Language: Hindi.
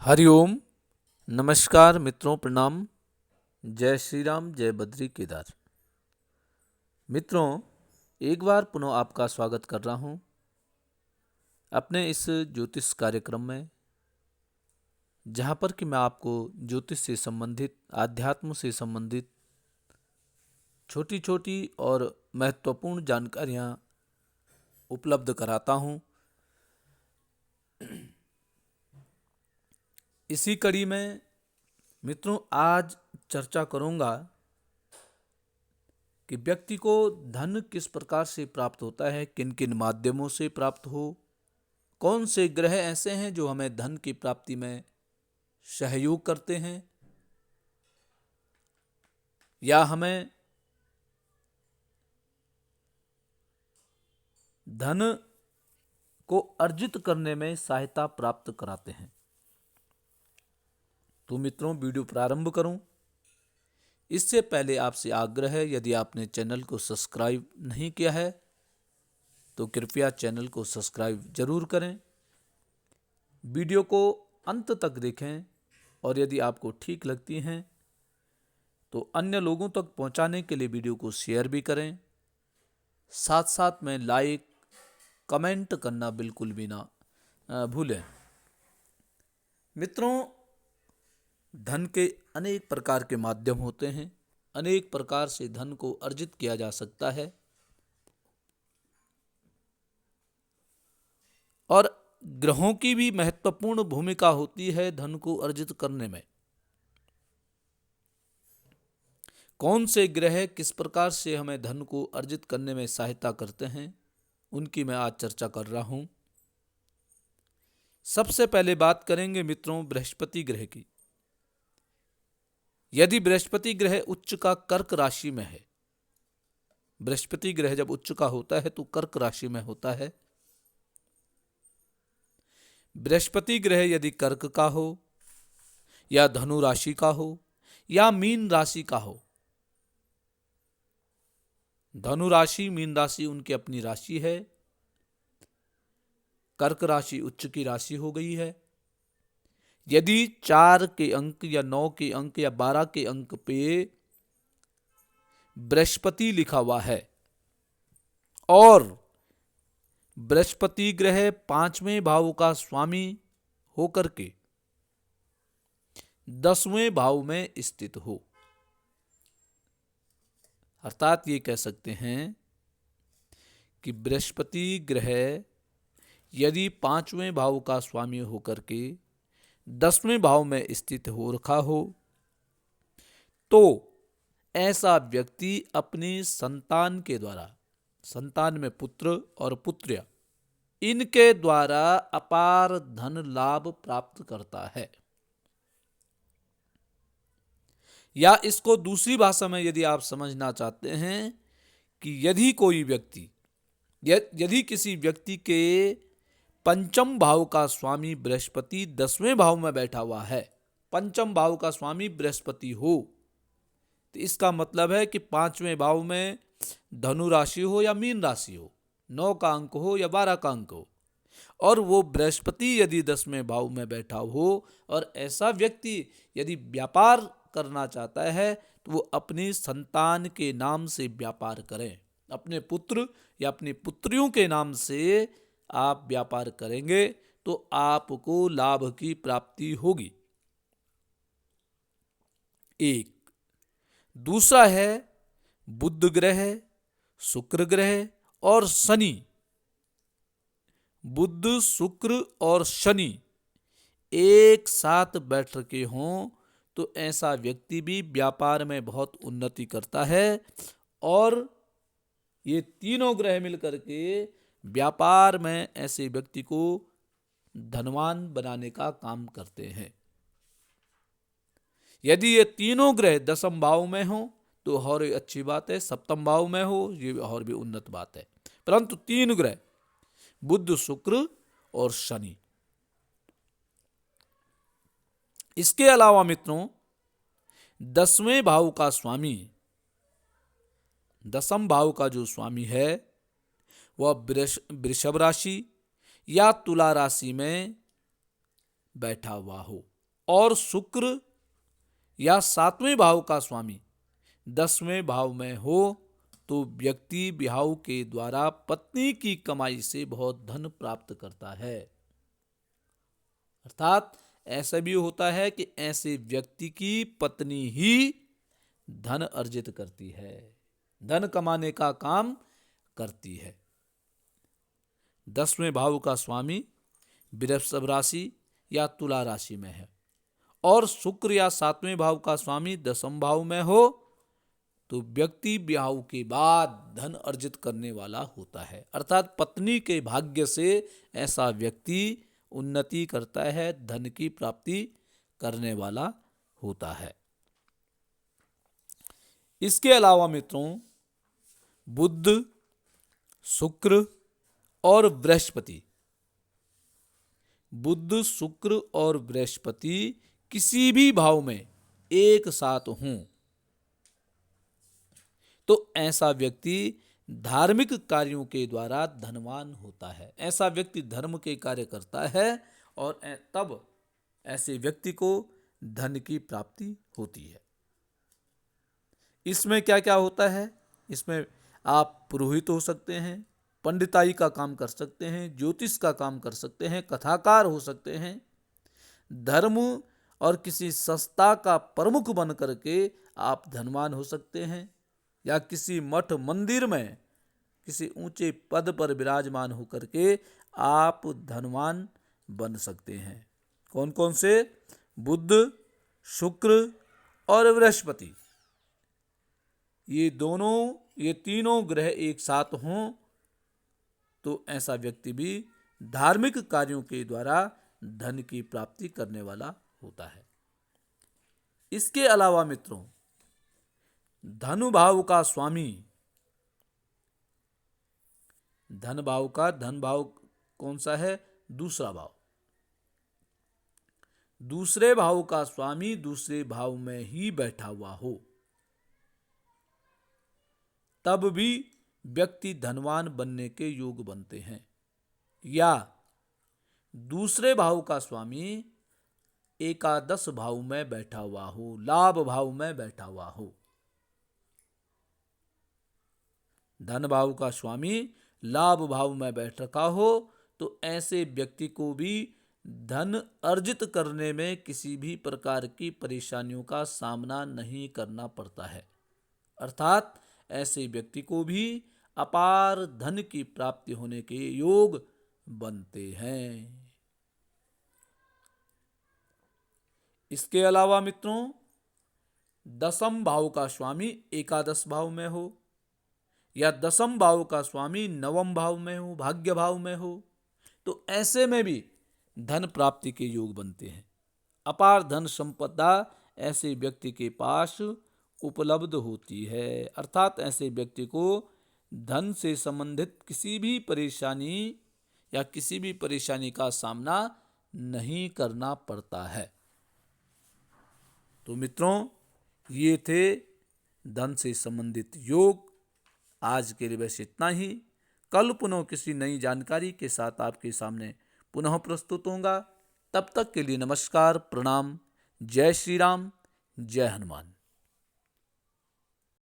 हरिओम। नमस्कार मित्रों, प्रणाम। जय श्री राम, जय बद्री केदार। मित्रों, एक बार पुनः आपका स्वागत कर रहा हूं अपने इस ज्योतिष कार्यक्रम में, जहां पर कि मैं आपको ज्योतिष से संबंधित, आध्यात्म से संबंधित छोटी छोटी और महत्वपूर्ण जानकारियां उपलब्ध कराता हूं। इसी कड़ी में मित्रों आज चर्चा करूंगा कि व्यक्ति को धन किस प्रकार से प्राप्त होता है, किन किन माध्यमों से प्राप्त हो, कौन से ग्रह ऐसे हैं जो हमें धन की प्राप्ति में सहयोग करते हैं या हमें धन को अर्जित करने में सहायता प्राप्त कराते हैं। तो मित्रों, वीडियो प्रारंभ करूं इससे पहले आपसे आग्रह है, यदि आपने चैनल को सब्सक्राइब नहीं किया है तो कृपया चैनल को सब्सक्राइब जरूर करें, वीडियो को अंत तक देखें और यदि आपको ठीक लगती हैं तो अन्य लोगों तक पहुंचाने के लिए वीडियो को शेयर भी करें। साथ साथ में लाइक कमेंट करना बिल्कुल भी ना भूलें। मित्रों, धन के अनेक प्रकार के माध्यम होते हैं, अनेक प्रकार से धन को अर्जित किया जा सकता है और ग्रहों की भी महत्वपूर्ण भूमिका होती है धन को अर्जित करने में। कौन से ग्रह किस प्रकार से हमें धन को अर्जित करने में सहायता करते हैं, उनकी मैं आज चर्चा कर रहा हूं। सबसे पहले बात करेंगे मित्रों बृहस्पति ग्रह की। यदि बृहस्पति ग्रह उच्च का कर्क राशि में है, बृहस्पति ग्रह जब उच्च का होता है तो कर्क राशि में होता है। बृहस्पति ग्रह यदि कर्क का हो या धनु राशि का हो या मीन राशि का हो, धनु राशि मीन राशि उनकी अपनी राशि है, कर्क राशि उच्च की राशि हो गई है। यदि 4 के अंक या 9 के अंक या 12 के अंक पे बृहस्पति लिखा हुआ है और बृहस्पति ग्रह 5वें भाव का स्वामी होकर के 10वें भाव में स्थित हो, अर्थात ये कह सकते हैं कि बृहस्पति ग्रह यदि 5वें भाव का स्वामी होकर के 10वें भाव में स्थित हो रखा हो तो ऐसा व्यक्ति अपनी संतान के द्वारा, संतान में पुत्र और पुत्रिया, इनके द्वारा अपार धन लाभ प्राप्त करता है। या इसको दूसरी भाषा में यदि आप समझना चाहते हैं कि यदि कोई व्यक्ति, यदि किसी व्यक्ति के पंचम भाव का स्वामी बृहस्पति 10वें भाव में बैठा हुआ है, पंचम भाव का स्वामी बृहस्पति हो, तो इसका मतलब है कि 5वें भाव में धनु राशि हो या मीन राशि हो, 9 का अंक हो या 12 का अंक हो, और वो बृहस्पति यदि 10वें भाव में बैठा हो और ऐसा व्यक्ति यदि व्यापार करना चाहता है तो वो अपनी संतान के नाम से व्यापार करें, अपने पुत्र या अपनी पुत्रियों के नाम से आप व्यापार करेंगे तो आपको लाभ की प्राप्ति होगी। एक दूसरा है बुध ग्रह, शुक्र ग्रह और शनि। बुध, शुक्र और शनि एक साथ बैठ रखे हों तो ऐसा व्यक्ति भी व्यापार में बहुत उन्नति करता है और ये तीनों ग्रह मिलकर के व्यापार में ऐसे व्यक्ति को धनवान बनाने का काम करते हैं। यदि ये तीनों ग्रह 10म भाव में हो तो और अच्छी बात है, 7म भाव में हो ये और भी उन्नत बात है, परंतु 3 ग्रह बुध, शुक्र और शनि। इसके अलावा मित्रों 10वें भाव का स्वामी, 10म भाव का जो स्वामी है वह वृषभ राशि या तुला राशि में बैठा हुआ हो, और शुक्र या 7वें भाव का स्वामी 10वें भाव में हो तो व्यक्ति विवाह के द्वारा पत्नी की कमाई से बहुत धन प्राप्त करता है। अर्थात ऐसा भी होता है कि ऐसे व्यक्ति की पत्नी ही धन अर्जित करती है, धन कमाने का काम करती है। 10वें भाव का स्वामी वृषभ राशि या तुला राशि में है और शुक्र या 7वें भाव का स्वामी 10वें भाव में हो तो व्यक्ति विवाह के बाद धन अर्जित करने वाला होता है। अर्थात पत्नी के भाग्य से ऐसा व्यक्ति उन्नति करता है, धन की प्राप्ति करने वाला होता है। इसके अलावा मित्रों, बुध, शुक्र और बृहस्पति, बुध, शुक्र और बृहस्पति किसी भी भाव में एक साथ हों तो ऐसा व्यक्ति धार्मिक कार्यों के द्वारा धनवान होता है। ऐसा व्यक्ति धर्म के कार्य करता है और तब ऐसे व्यक्ति को धन की प्राप्ति होती है। इसमें क्या क्या होता है? इसमें आप पुरोहित हो सकते हैं, पंडिताई का काम कर सकते हैं, ज्योतिष का काम कर सकते हैं, कथाकार हो सकते हैं, धर्म और किसी संस्था का प्रमुख बन करके आप धनवान हो सकते हैं, या किसी मठ मंदिर में किसी ऊंचे पद पर विराजमान होकर के आप धनवान बन सकते हैं। कौन कौन से? बुध, शुक्र और बृहस्पति। ये तीनों ग्रह एक साथ हों तो ऐसा व्यक्ति भी धार्मिक कार्यों के द्वारा धन की प्राप्ति करने वाला होता है। इसके अलावा मित्रों, धन भाव का स्वामी, धन भाव कौन सा है? दूसरा भाव। दूसरे भाव का स्वामी दूसरे भाव में ही बैठा हुआ हो तब भी व्यक्ति धनवान बनने के योग बनते हैं। या दूसरे भाव का स्वामी एकादश भाव में बैठा हुआ हो, लाभ भाव में बैठा हुआ हो। धन भाव का स्वामी लाभ भाव में बैठ रखा हो तो ऐसे व्यक्ति को भी धन अर्जित करने में किसी भी प्रकार की परेशानियों का सामना नहीं करना पड़ता है। अर्थात ऐसे व्यक्ति को भी अपार धन की प्राप्ति होने के योग बनते हैं। इसके अलावा मित्रों, 10वें भाव का स्वामी एकादश भाव में हो या 10वें भाव का स्वामी 9वें भाव में हो, भाग्य भाव में हो, तो ऐसे में भी धन प्राप्ति के योग बनते हैं। अपार धन संपदा ऐसे व्यक्ति के पास उपलब्ध होती है। अर्थात ऐसे व्यक्ति को धन से संबंधित किसी भी परेशानी का सामना नहीं करना पड़ता है। तो मित्रों, ये थे धन से संबंधित योग। आज के लिए बस इतना ही। कल पुनः किसी नई जानकारी के साथ आपके सामने पुनः प्रस्तुत होऊंगा। तब तक के लिए नमस्कार, प्रणाम, जय श्री राम, जय हनुमान।